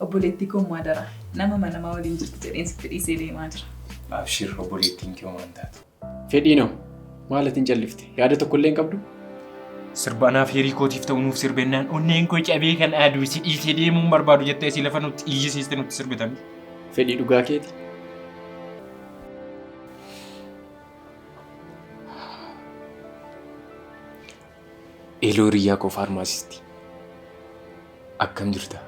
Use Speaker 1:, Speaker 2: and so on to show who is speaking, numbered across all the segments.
Speaker 1: obboleettii koo maadara nama manamaa waliin jirtu jedheen sitti dhiisee deemaa jira.
Speaker 2: Abshir obboleettiin kee waan taatu.
Speaker 3: Fedhiinoo maalatiin callifte yaada tokkollee hin qabdu?
Speaker 2: Sirbaanaaf hirii kootiif ta'u nuuf sirbennaan onneen koo cabee kan aaduu si dhiisee deemuun barbaadu jettee si lafa nutti iyyisiiste nutti sirbitami.
Speaker 3: Fedhii dhugaa keeti.
Speaker 2: Eeloo Hiriyyaa koo faarmaasisti. Akkam jirta?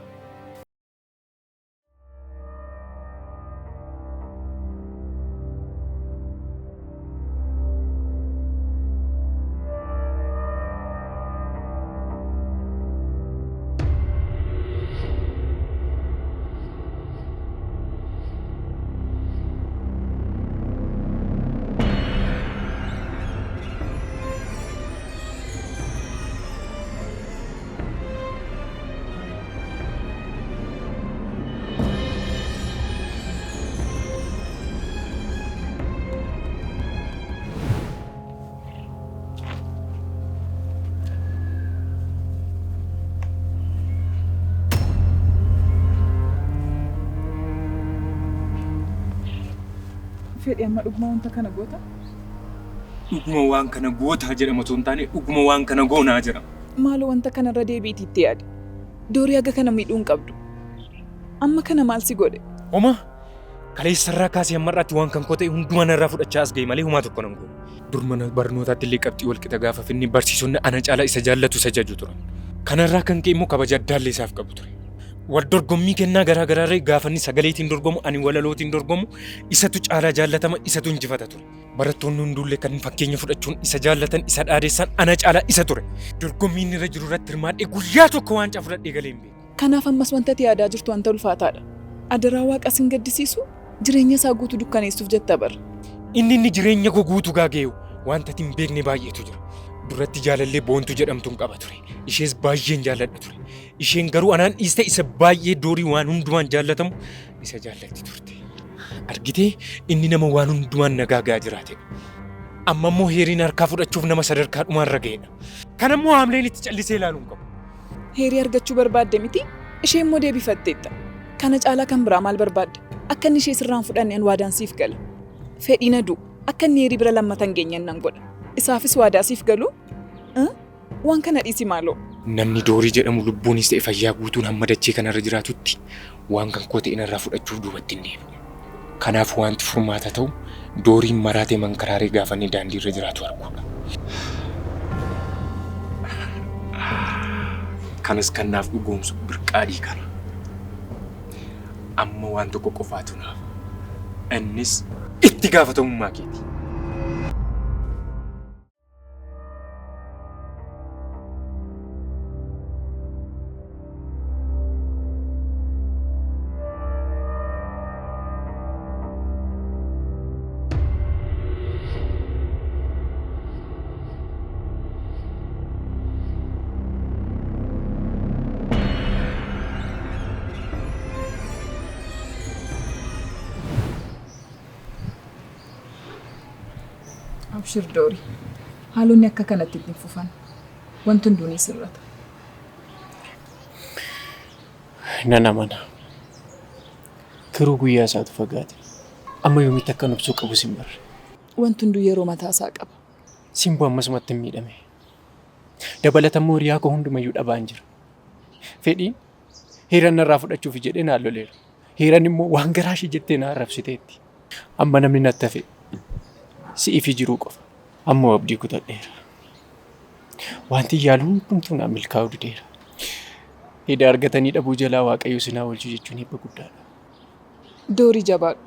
Speaker 1: Fedhii amma dhuguma wanta kana goota?
Speaker 2: Dhuguma waan kana goota jedhama osoo hin taane dhuguma waan kana goonaa jedhama.
Speaker 1: Maaloo wanta kanarra deebiitii itti yaade? Doorii haga kana miidhuu hin qabdu. Amma kana maal si godhe?
Speaker 2: Homa kaleessarraa kaasee ammarraatti waan kan koo ta'e hundumaa narraa fudhachaa as ga'e malee homaa tokko nan goone. Dur mana barnootaatti illee qabxii walqixa gaafa finni barsiisonni ana caalaa isa jaallatu isa jaju turan. Kanarraa kan ka'e immoo kabaja addaallee isaaf qabu ture. Wal dorgommii kennaa garaa garaa gaafanni sagaleetiin dorgomu ani walalootiin dorgomu isatu caalaa jaallatama isatu injifata ture. Barattoonni hundullee kan fakkeenya fudhachuun isa jaallatan isa dhaadessan ana caalaa isa ture. Dorgommiin irra jiru irratti hirmaadhee guyyaa tokko waancaa fudhadhee galee hin beeku.
Speaker 1: Kanaaf ammas wanta ati yaadaa jirtu wanta ulfaataadha. Adaraa waaqa sin gaddisiisu jireenya isaa guutuu dukkaneessuuf jetta bara.
Speaker 2: Inni jireenya koo guutuu gaageeyu wanta ati hin beekne baay'eetu jira. Duratti jaalallee boontu jedhamtuun qaba ture. Ishees baay'een jaalladha ture. Isheen garuu anaan dhiiste isa baay'ee doorii waan hundumaan jaallatamu isa jaallatti turte. Argitee inni nama waan hundumaan nagaagaa jiraate. Amma immoo heeriin harkaa fudhachuuf nama sadarkaa dhumaarra ga'edha. Kana immoo haamleen itti callisee ilaaluun qabu.
Speaker 1: Heerii argachuu barbaadde miti? Ishee immoo deebifatteetta. Kana caalaa kan biraa maal barbaadde? Akka inni ishee sirraan fudhanneen waadaan siif gala. Fedhiin aduu akka inni heerii bira lammatan geenyan nan godha. Isaafis waadaa siif galu? Waan kana dhiisi maaloo?
Speaker 2: Namni doorii jedhamu lubbuunis ta'e fayyaa guutuun hamma dachee kanarra jiraatutti waan kan koo ta'e narraa fudhachuuf duubatti hin deebi'u. Kanaaf wanti furmaata ta'u dooriin maraatee mankaraaree gaafa inni daandii irra jiraatu arguudha. Kanas kan naaf dhugoomsu birqaadhii kana. Amma waan tokko qofaatu naaf. Innis itti gaafatamummaa keeti.
Speaker 1: Abshir doorii. Haalonni akka kanatti ittiin fufan. Wanti hunduunii sirrata.
Speaker 3: Nan amana. Garuu guyyaa isaatu fagaate. Amma yoomitti akka nubsuu qabu sin barre.
Speaker 1: Wanti hunduu yeroo mataa isaa qaba.
Speaker 3: Simboo ammasumatti hin miidhame. Dabalatammoo hiriyaa koo hundumayyuu dhabaan jira. Fedhiin heeran narraa fudhachuuf jedhee naan loleera. Heeran immoo waan garaa ishee jettee na arrabsiteetti. Amma namni natti hafe si'iif jiruu qofa. Ammoo abdii kutadheera. Wanti yaalu hundumtuu naa milkaa'uu dideera. Hidha argatanii dhabuu jalaa Waaqayyo sinaa oolchu jechuun hibba guddaadha.
Speaker 1: Doorii jabaadhu.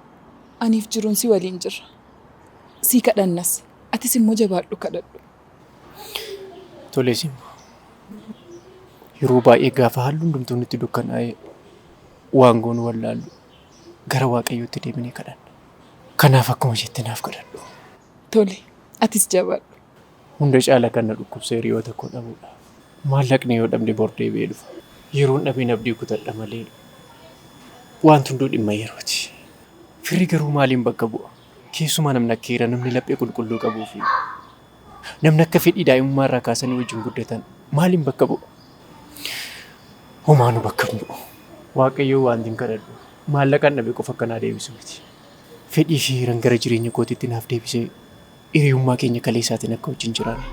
Speaker 1: Aniif jiruun si waliin jirra. Si kadhannas. Atis immoo jabaadhu kadhadhu.
Speaker 3: Tole Simboo. Yeroo baay'ee gaafa haalli hundumtuu nutti dukkanaa'ee waan goonu wallaallu gara Waaqayyootti deebinee kadhanna. Kanaaf akkuma jette naaf kadhadhu.
Speaker 1: Tole, atis jabaadhu.
Speaker 3: Hunda caala kan na dhukkubsee hiriyoota koo dhabuudha. Maallaqni yoo dhabne bor deebi'ee dhufa. Yeroon dhabeen abdii kutadha malee wanti hunduu dhimma yerooti. Firri garuu maaliin bakka bu'a? Keessumaa namni akka heera namni laphee qulqulluu qabuu fi namni akka fedhii daa'imummaa irraa kaasanii wajjin guddatan maaliin bakka bu'a? Homaanuu bakka bu'u. Waaqayyoo waan din kadhadhu. Maallaqaan dhabe qofa akkanaa deebisu miti. Fedhii fi hiran gara jireenya kootiitti naaf deebisee hiriyummaa keenya kaleessaatiin akka wajjin jiraanne.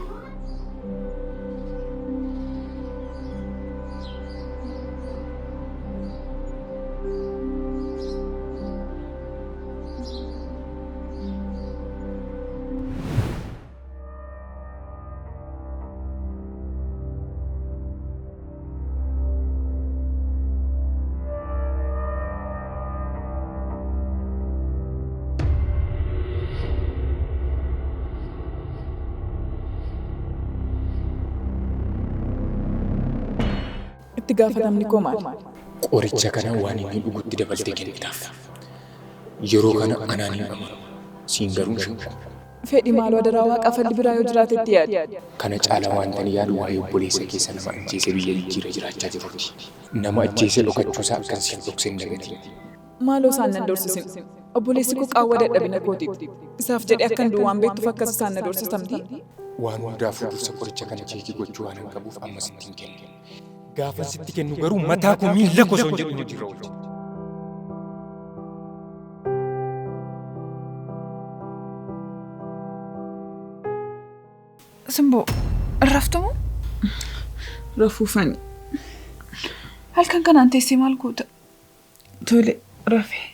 Speaker 1: Itti gaafatamni koo maali?
Speaker 2: Qoricha kana waan inni dhugutti dabaltee kennitaaf. Yeroo kana anaan hin amanu. Siin garuu shakku.
Speaker 1: Fedhi maaloo adaraa waaqa falli biraa yoo jiraate itti yaadi.
Speaker 2: Kana caalaa waan tan yaadu waa'ee obboleessa keessa nama ajjeese biyya jijjiira jiraachaa jiruuti. Nama ajjeese dhokachuusaa akkan siin dhoksin dagati.
Speaker 1: Maaloo isaan nan dorsisin. Obboleessi koo qaawwa dadhabina kootiitti. Isaaf jedhee akkan duwwaan beektuuf akkas isaan na dorsisamti.
Speaker 2: Waan hundaafuu dursa qoricha kana cheekii gochuu waan hin qabuuf amma sitti hin kennu. Gaafa sitti kennu garuu mataa koo miila koo osoo hin jedhu hojiirra oolcha.
Speaker 1: Simboo, raftumoo? Rafuufani. Halkan kanaan teessee maal goota? Tole, rafee.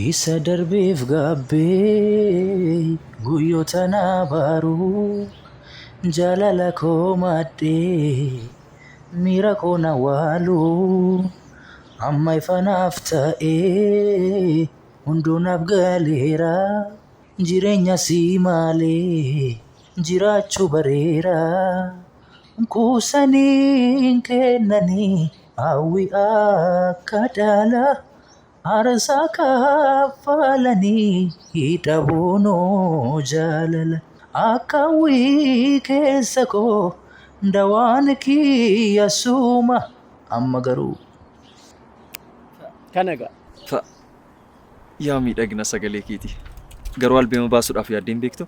Speaker 4: Isa darbeef gaabbee guyyoota naa baaruu jaalala koo maddee miira koo na waaluu amma ifanaaf ta'ee hunduu naaf galeera jireenya sii maalee jiraachuu bareera kuusanii kennanii hawwi akka daalaa. Arsa kaffalanii hidhabuunoo jaalala akka keessa koo dawaan kiyya suuma amma garuu.
Speaker 3: Kana egaa.
Speaker 5: Yaa miidhagina sagalee keeti. Garuu albeema baasuudhaaf yaaddeen beektu?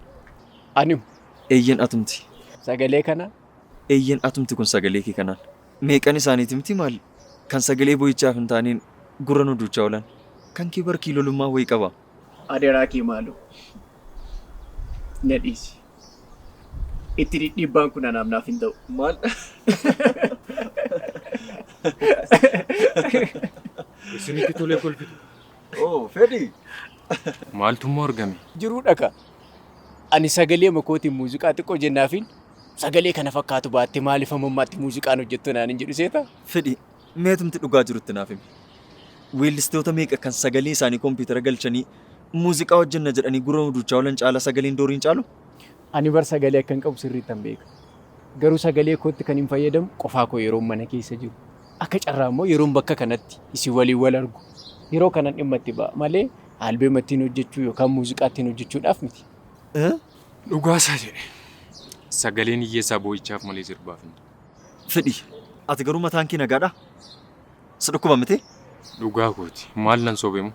Speaker 3: Animu.
Speaker 5: Eeyyen atumti.
Speaker 3: Sagalee kana?
Speaker 5: Eeyyen atumti kun sagalee kee kanaan. Meeqan isaaniiti miti maali? Kan sagalee boo'ichaaf hin taaniin gurra nu duuchaa oolan. Kan kee barkii lolummaa wayii qaba.
Speaker 3: Adeeraa kee maaloo? Na dhiisi. Itti dhidhiibbaan kun anaaf naaf hin ta'u.
Speaker 5: Maal?
Speaker 2: Isinitti tolee kolfitu.
Speaker 5: Fedhi.
Speaker 2: Maaltummaa argame?
Speaker 3: Jiruu dhaqa. Ani sagalee makootiin muuziqaa xiqqoo jennaafiin sagalee kana fakkaatu baattee maaliif ammammaatti muuziqaan hojjettu naan hin jedhu seeta?
Speaker 5: Fedhi. Meetumti dhugaa jirutti naaf himi. Weellistoota meeqa kan sagalee isaanii kompiitara galchanii muuziqaa hojjenna jedhanii gurra nu duuchaa oolan caala sagaleen dooriin caalu?
Speaker 3: Ani bar sagalee akkan qabu sirriitti hin beeka. Garuu sagalee kootti kan hin fayyadamu qofaa koo yeroo mana keessa jiru. Akka carraa immoo yeroon bakka kanatti isin waliin wal argu. Yeroo kanan dhimma itti ba'a malee albeema ittiin hojjechuu yookaan muuziqaa ittiin hojjechuudhaaf miti.
Speaker 2: Dhugaasaa jedhe. Sagaleen hiyyeessaa boo'ichaaf malee sirbaaf hin ta'u.
Speaker 5: Fedhi. Ati garuu mataan kee nagaadhaa? Si dhukkuba miti?
Speaker 2: Dhugaa kooti. Maal nan sobeemu?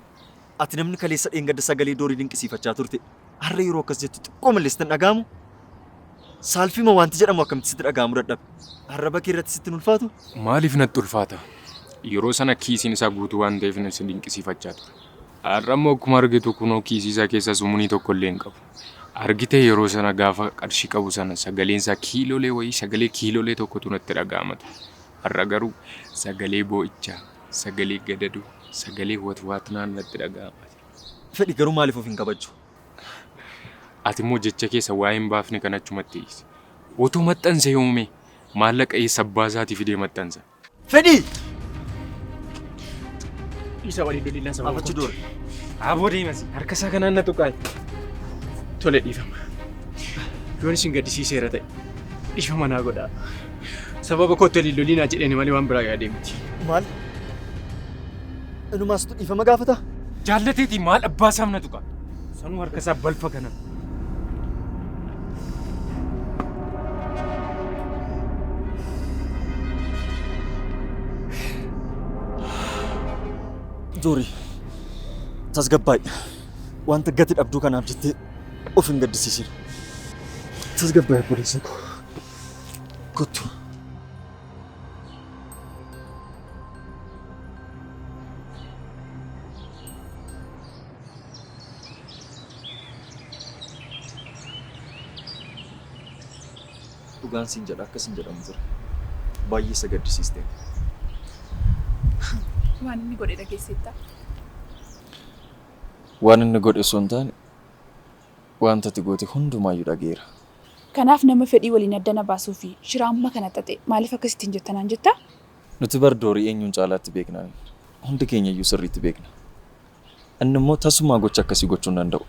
Speaker 5: Ati namni kaleessa dheengadda sagalee doorii dinqisiifachaa turte. Har'a yeroo akkas jettu xiqqoo mallee sitti hin dhaga'amu? Saalfiima wanti jedhamu akkamitti sitti dhaga'amu dadhabe? Arraba kee irratti sitti hin ulfaatu?
Speaker 2: Maaliif natti ulfaata? Yeroo sana kiisiin isaa guutuu waan ta'eef natti dinqisiifachaa ture. Har'a immoo akkuma argitu kunoo kiisii isaa keessa sumunii tokko illee hin qabu. Argite yeroo sana gaafa qarshii qabu sana sagaleen isaa kiiloolee wayii sagalee kiiloolee tokkotu natti dhaga'ama ture. Har'a garuu sagalee boo'ichaa, sagalee gadaduu, sagalee watwaatnaan natti dhaga'ama.
Speaker 5: Fedhi garuu maaliif of hin kabaju?
Speaker 2: Ati immoo jecha keessa waa hin baafne kan achumatti dhiise. Otoo maxxanse yoomee maallaqa eessa abbaa isaatii fidee maxxansa.
Speaker 5: Fedhi!
Speaker 3: Isa waliin doliinaa sababa
Speaker 5: Afachi dura.
Speaker 2: Aboo deemasi. Harka isaa kanaan na tuqaa.
Speaker 3: Tole dhiifama. Yoon isin gaddisiiseera ta'e dhiifama naa godhaa. Sababa kootti waliin doliinaa jedhanii malee waan biraa yaadee miti.
Speaker 5: Maal? Inumaastu dhiifama gaafata?
Speaker 2: Jaallateetii maal abbaa isaaf na tuqa. Sanuu harka isaa balfa kana.
Speaker 5: Doorii, tasgabbaa'e. Wanta gati dhabduu kanaaf jettee of hin gaddisiisin. Tasgabbaa'e obboleessa koo. Kottu. Dhugaan siin jedha akkas hin jedhamu jira. Baay'ee isa gaddisiiste.
Speaker 1: Waan inni godhe dhageessittaa?
Speaker 5: Waan inni godhe osoo hin taane wanta ati goote hundumaayyuu dhageera.
Speaker 6: Kanaaf nama fedhii waliin addana baasuu fi shira amma kana xaxe maaliif akkasittiin jettanaan jettaa?
Speaker 5: Nuti bar Doorii eenyuun caalaatti beeknaa? Hundi keenya iyyuu sirriitti beekna. Inni immoo tasumaa gocha akkasii gochuu hin danda'u.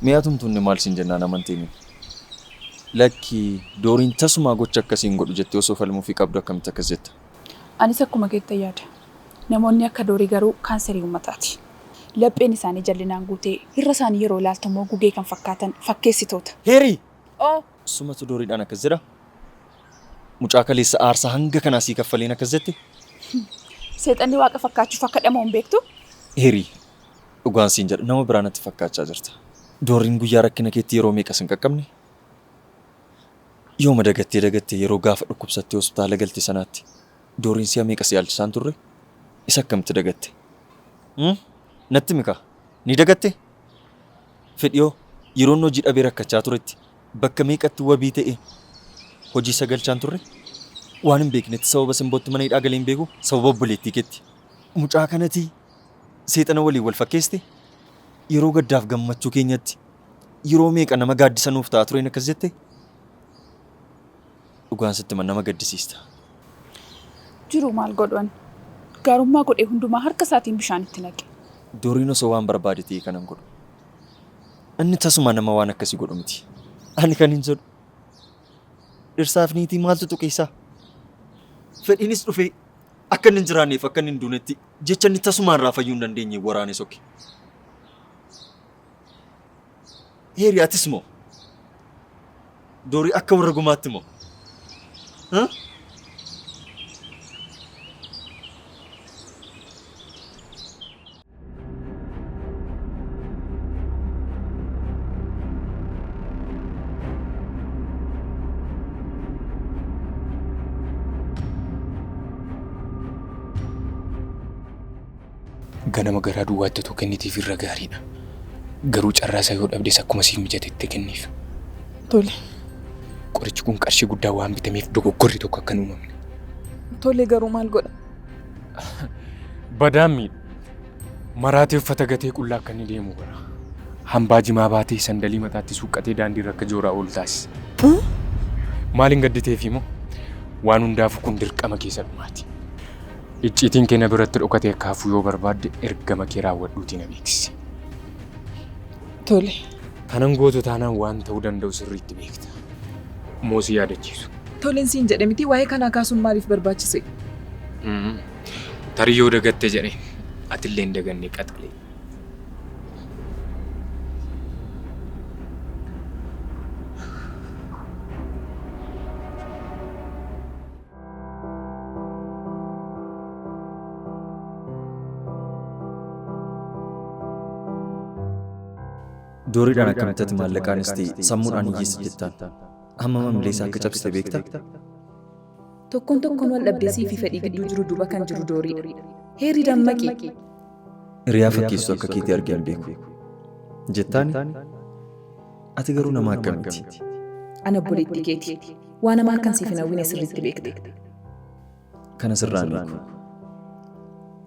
Speaker 5: Mi'aatumtuunni maal siin jennaan amanteemi? Lakki Dooriin tasumaa gocha akkasii hin godhu jettee osoo falmuu fi qabdu akkamitti akkas jetta?
Speaker 6: Anis akkuma keetta yaada. Namoonni akka Doorii garuu kaanserii uummataati. Lapheen isaanii jallinaan guutee hirra isaanii yeroo ilaaltu immoo gugee kan fakkaatan fakkeessitoota.
Speaker 5: Hiree!
Speaker 6: Oo!
Speaker 5: Sumatu Dooriidhaan akkas jedha? Mucaa kaleessa aarsaa hanga kanaa sii kaffaleen akkas jette?
Speaker 6: Seexanni waaqa fakkaachuuf akka dhama'u hin beektu?
Speaker 5: Hiree! Dhugaan siin jedha nama biraa natti fakkaachaa jirta. Dooriin guyyaa rakkina keetti yeroo meeqas hin qaqqabne? Yooma dagattee yeroo gaafa dhukkubsattee hospitaala galte sanaatti Dooriin si'a meeqas yaalchisaan turre? Isa akkamitti dagatte? Natti mika ni dagatte? Fedhiyoo yeroon hojii dhabee rakkachaa turetti bakka meeqatti wabii ta'e hojii sagalchaan turre? Waan hin beeknetti sababa simbootti mana hidhaa galee hin beeku sababa obboleettii keetti. Mucaa kanatti seexana waliin wal fakkeeste yeroo gaddaaf gammachuu keenyatti yeroo meeqa nama gaaddisa nuuf ta'a tureen akkas jette? Dhugaan sitti nama gaddisiista.
Speaker 6: Jiru maal godhan? Gaarummaa godhee hundumaa harka isaatiin bishaanitti naqe.
Speaker 5: Dooriin osoo waan barbaade ta'e kanan godhu. Inni tasuma nama waan akkasii godhu miti. Ani kan hin jedhu. Dhirsaaf niitii maaltu tuqeessaa? Fedhiinis dhufee akka inni hin jiraanneef akka inni hin duunetti jecha inni tasumaan raafayyuu hin dandeenye waraane sokke. Heeri atis moo? Doorii akka warra gumaatti moo?
Speaker 2: Ganama garaa duwwaatti otoo kennitiif irra gaariidha. Garuu carraasaa yoo dhabdes akkuma siif mijatetti kenniif.
Speaker 1: Tole.
Speaker 2: Qorichi kun qarshii guddaa waan bitameef dogoggorri tokko akka hin uumamne.
Speaker 1: Tole garuu maal godha?
Speaker 2: Badaan miidha. Maraatee uffata gatee qullaa akka inni deemu godha. Hambaa jimaa baatee sandalii mataatti suuqqatee daandii irra akka jooraa oolu taasisa. Maaliin gadditeef immoo waan hundaafuu kun dirqama keessa dhumaati. Icciitiin keenya biratti dhokatee akka hafu yoo barbaadde ergama kee raawwadhuutii na beeksisi.
Speaker 1: Tole.
Speaker 2: Kanan gootu taanaan waan ta'uu danda'u sirriitti beekta. Moosii yaadachiisu.
Speaker 1: Toleen siin jedhe miti waa'ee kanaa kaasuun maaliif barbaachise?
Speaker 2: Tarii yoo dagatte jedhe atillee hin daganne qaxalee.
Speaker 5: Dooriidhaan akkamitti maallaqaanis ta'e sammuudhaan hiyyeessa jettaan. Amma maamilee isaa akka cabsite beektaa?
Speaker 1: Tokkoon wal dhabdeesii fi fedhii gidduu jiru duuba kan jiru Dooriidha. Heerii dammaqi.
Speaker 5: Hiriyaa fakkeessu akka keetii argee hin beeku. Jettaani? Ati garuu nama akkamitti?
Speaker 1: Ana obboleettii keeti. Waa nama akkan siif hin hawwine sirriitti beekte.
Speaker 5: Kana sirraan beeku.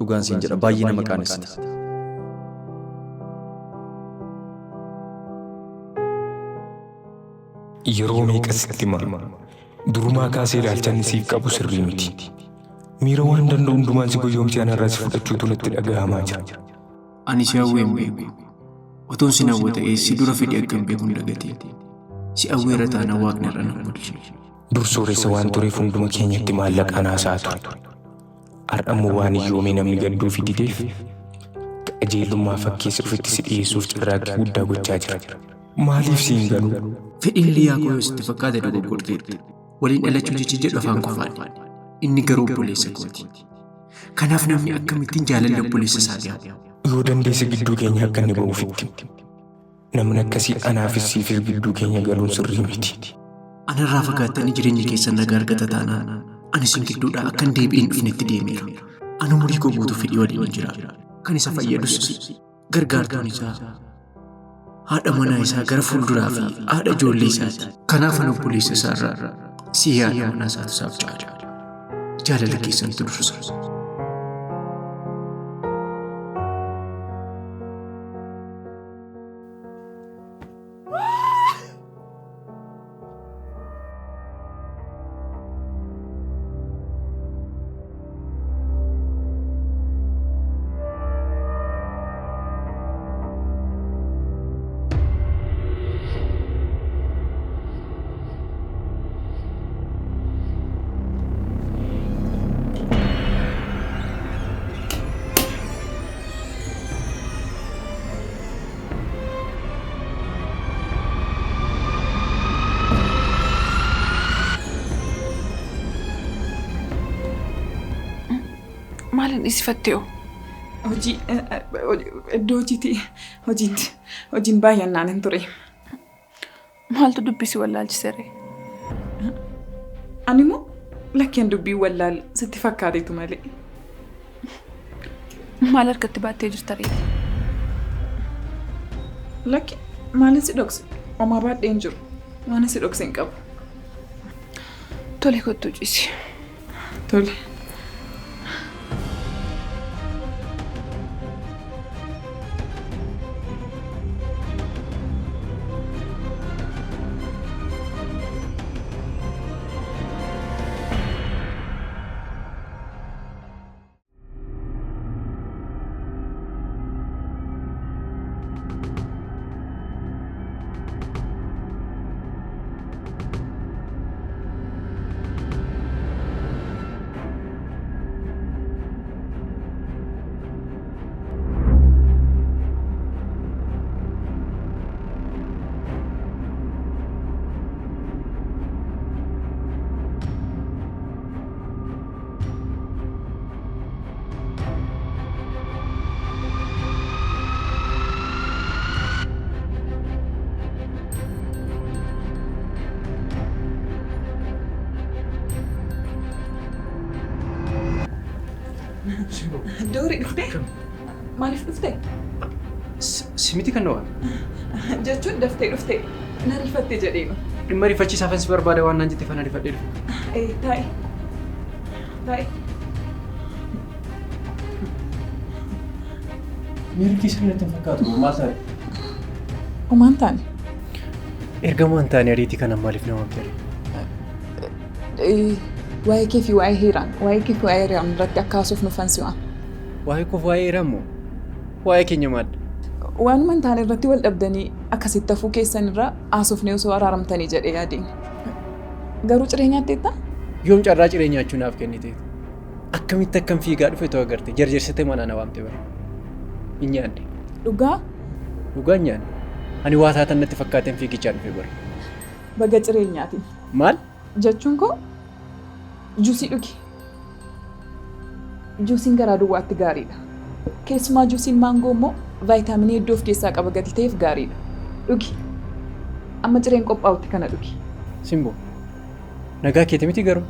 Speaker 5: Dhugaan siin jedha baay'ee nama qaanessita.
Speaker 2: Yeroo meeqas itti mara. Durumaa kaasee ilaalchaan siif qabu sirrii miti. Miira waan danda'u hundumaan si goyoomsi anarraa si fudhachuutu natti dhaga'amaa jira.
Speaker 3: Ani si hawwee hin beeku. Otoon si hawwa ta'ee si dura fedhii akka hin beeku hin dagatee. Si hawweera taana waaqni irra na bulche.
Speaker 2: Dur sooressa waan tureef hunduma keenyatti maallaqaan haasaa ture. Har'ammoo waan hiyyoomee namni gadduu fi dideef qajeelummaa fakkeessa ofitti si dhiyeessuuf carraaqqii guddaa gochaa jira. Maaliif si hin galu?
Speaker 3: Fedhiin liyaa koo yoo sitti fakkaate dogoggorteetti. Waliin dhalachuu jechi jedhu afaan qofaadha. Inni garuu obboleessa kooti. Kanaaf namni akkamittiin jaalalli obboleessa isaatii haa?
Speaker 2: Yoo dandeesse gidduu keenya akka inni ba'uuf itti. Namni akkasii anaafis siifis gidduu keenya galuun sirrii miti.
Speaker 3: Anarraa fagaattanii jireenya keessan nagaa argata taanaan ani isin gidduudhaa akkan deebi'een dhufnetti deemeera. Ani umurii koo guutuu fedhii waliin jira. Kan isa fayyadus gargaartuun isaa haadha manaa isaa gara fuulduraa fi haadha ijoollee isaati. Kanaaf ani obboleessa isaarraa si haadha manaa isaatu isaaf caala. Jaalala keessantu dursa.
Speaker 6: Maalin isifattee?
Speaker 1: Hojii iddoo hojiin baay'annaan hin ture.
Speaker 6: Maaltu dubbisi wallaalchisere?
Speaker 1: Ani immoo lakkeen dubbii wallaal sitti fakkaateetu malee.
Speaker 6: Maal harkatti baattee jirta ree?
Speaker 1: Lakki maalin si dhokse? Omaa baadhee hin jiru. Waan si dhokse hin qabu.
Speaker 6: Tole kottuu ciisi.
Speaker 1: Tole. Doorii dhuftee? Maaliif dhuftee?
Speaker 3: Simiti kan dhawaa?
Speaker 1: Jechuun daftee dhuftee na rifattee jedheenu.
Speaker 3: Dhimma rifachiisaafan si barbaada waan naan jette fana rifadhee dhufe.
Speaker 1: Taa'e. Taa'e.
Speaker 3: Miirri keessan natti hin fakkaatu. Maal taane?
Speaker 1: Homaan taane.
Speaker 3: Ergamaan taane ariitii kana maaliif nama amteere?
Speaker 1: Waa'ee kee fi waa'ee heeraan, waa'ee kee fi waa'ee heeraan irratti akka haasuuf nu fansi'aa.
Speaker 3: Waa'ee koof waa'ee heeraan moo? Waa'ee keenya maadda?
Speaker 1: Waanuma hin taane irratti wal dhabdanii akkasitti hafuu keessan irraa haasofnee osoo araaramtanii jedhee yaadeen. Garuu jireenyaatti eetta?
Speaker 3: Yoom carraa jireenyaachuu naaf kennite? Akkamitti akkam fiigaa dhufe too agarte jarjarsitee mana na waamte bara. Hin nyaanne.
Speaker 1: Dhugaa?
Speaker 3: Dhugaa hin nyaanne. Ani waa taatan natti fakkaateen fiigichaa dhufe bara.
Speaker 1: Baga jireenyaati.
Speaker 3: Maal?
Speaker 1: Jechuun koo juusii dhugi. Juusiin garaa duwwaatti gaariidha. Keessumaa juusiin maangoo immoo vaayitaaminii hedduu of keessaa qaba gatii ta'eef gaariidha. Dhugi. Amma cireen qophaa'utti kana dhugi.
Speaker 3: Simboo. Nagaa keeti miti garuu.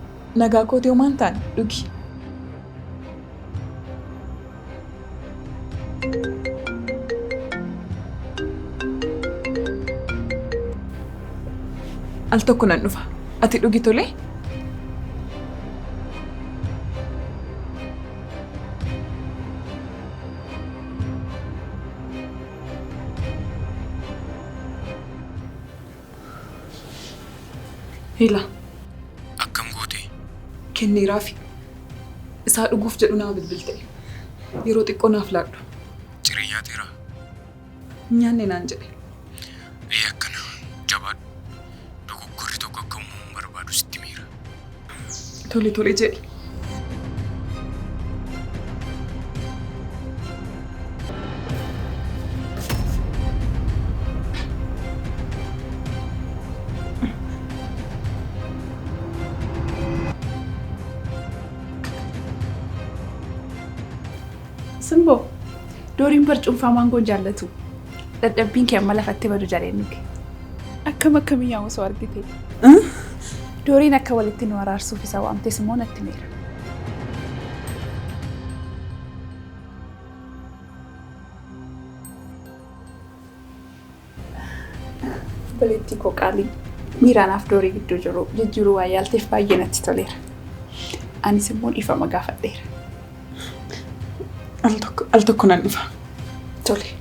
Speaker 1: Nagaa kootee homaan taane dhugi. Al tokko nan dhufa. Ati dhugi tolee? Hila.
Speaker 2: Akkam goote?
Speaker 1: Kenniiraafi. Isaa dhuguuf jedhu nama bilbilte. Yeroo xiqqoo naaf laadhu.
Speaker 2: Jireenyaa teeraa?
Speaker 1: Nyaanne naan jedhe.
Speaker 2: Akkana jabaadhu. Dogoggorri tokko akka uumamuu barbaadu sitti miira.
Speaker 1: Tole tole jedhi.
Speaker 6: Simboo dooriin barcuunfaa maangoon jaallatu dadhabbiin kee amma lafatti badu Jireenyi. Akkam akkamiyyaa osoo argite. Dooriin akka walitti nu araarsuuf isa waamtes immoo natti meera. Baleetti koo qaalii miiraanaaf doorii gidduu jiru jijjiiruu waa yaalteef baay'ee natti toleera. Anis immoo dhiifama gaafadheera.
Speaker 1: Al tokko nan dhifa.
Speaker 6: Tole.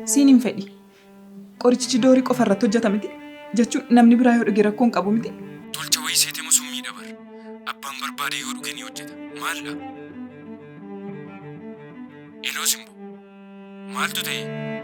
Speaker 1: Siin hin fedhi. Qorichichi doorii qofa irratti hojjeta miti. Jechuun namni biraa yoo dhuge rakkoon qabu miti.
Speaker 2: Tolcha wayii seetee musummii dabar. Abbaan barbaade yoo dhuge ni hojjeta. Maalla? Iloo Simboo. Maaltu ta'e?